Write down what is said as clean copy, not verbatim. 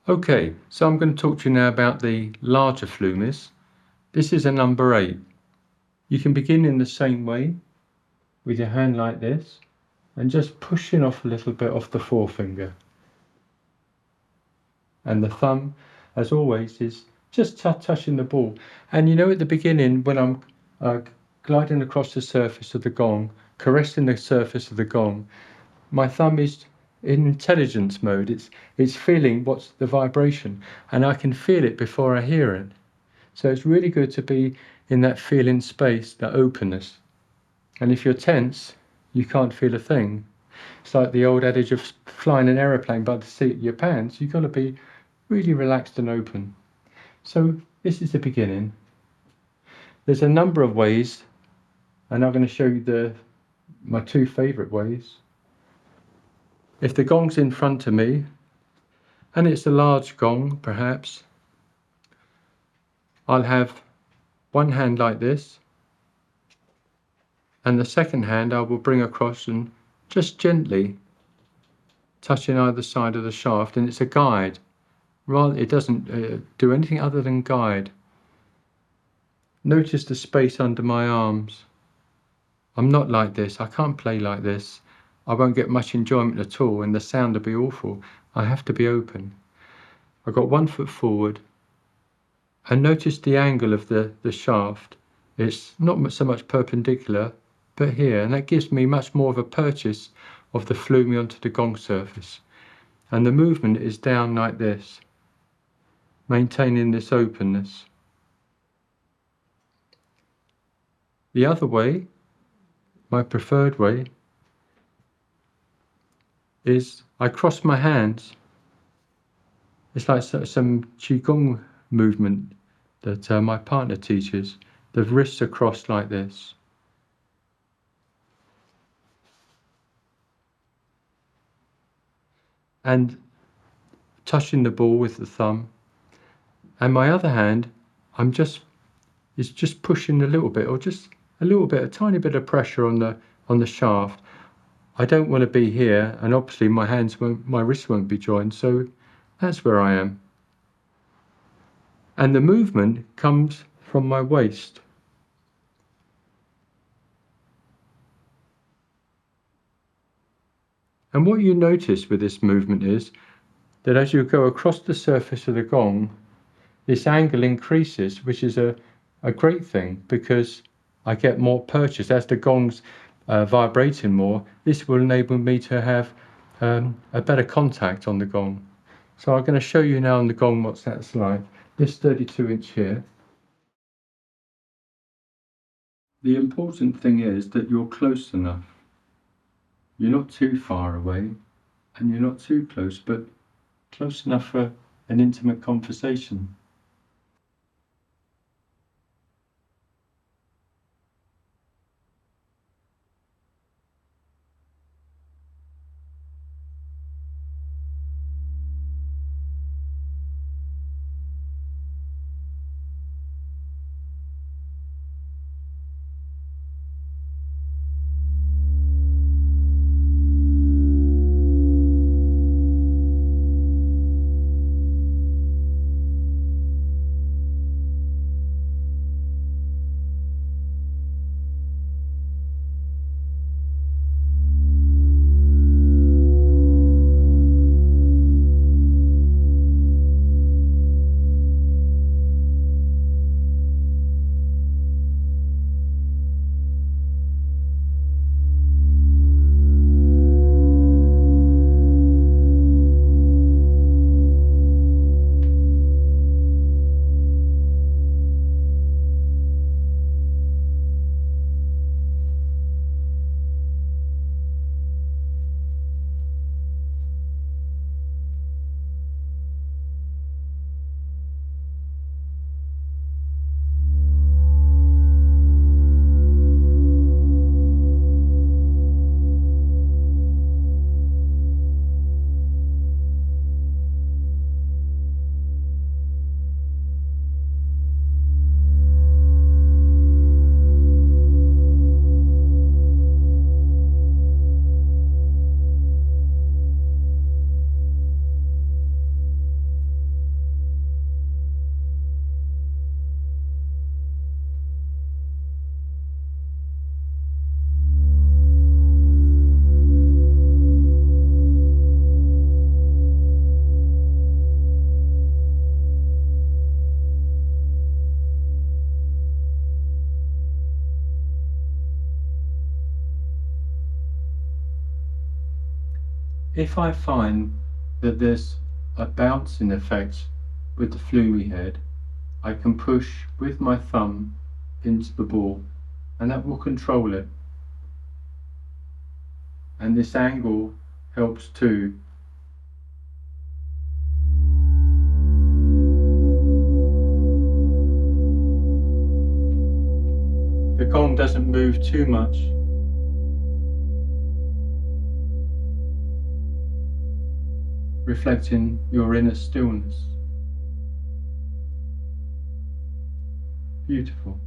Okay, so I'm going to talk to you now about the larger Flumies. This is a number 8. You can begin in the same way with your hand like this and just pushing off a little bit off the forefinger. And the thumb, as always, is just touching the ball. And you know, at the beginning, when I'm gliding across the surface of the gong, caressing the surface of the gong, my thumb is in intelligence mode. It's feeling what's the vibration, and I can feel it before I hear it. So it's really good to be in that feeling space, that openness. And if you're tense, you can't feel a thing. It's like the old adage of flying an aeroplane by the seat of your pants. You've got to be really relaxed and open. So this is the beginning. There's a number of ways, and I'm going to show you my two favourite ways. If the gong's in front of me, and it's a large gong perhaps, I'll have one hand like this, and the second hand I will bring across and just gently touching either side of the shaft, and it's a guide. Rather, it doesn't do anything other than guide. Notice the space under my arms. I'm not like this. I can't play like this. I won't get much enjoyment at all, and the sound will be awful. I have to be open. I've got 1 foot forward, and notice the angle of the shaft. It's not so much perpendicular, but here, and that gives me much more of a purchase of the flumie onto the gong surface. And the movement is down like this, maintaining this openness. The other way, my preferred way, is I cross my hands. It's like some Qigong movement that my partner teaches. The wrists are crossed like this. And touching the ball with the thumb. And my other hand, it's just pushing a little bit, or just a little bit, a tiny bit of pressure on the shaft. I don't want to be here, and obviously my wrists won't be joined, so that's where I am. And the movement comes from my waist. And what you notice with this movement is that as you go across the surface of the gong, this angle increases, which is a great thing, because I get more purchase. As the gong's vibrating more, this will enable me to have a better contact on the gong. So I'm going to show you now on the gong what that's like. This 32-inch here. The important thing is that you're close enough. You're not too far away, and you're not too close, but close enough for an intimate conversation. If I find that there's a bouncing effect with the flumey head, I can push with my thumb into the ball, and that will control it. And this angle helps too. The gong doesn't move too much. Reflecting your inner stillness. Beautiful.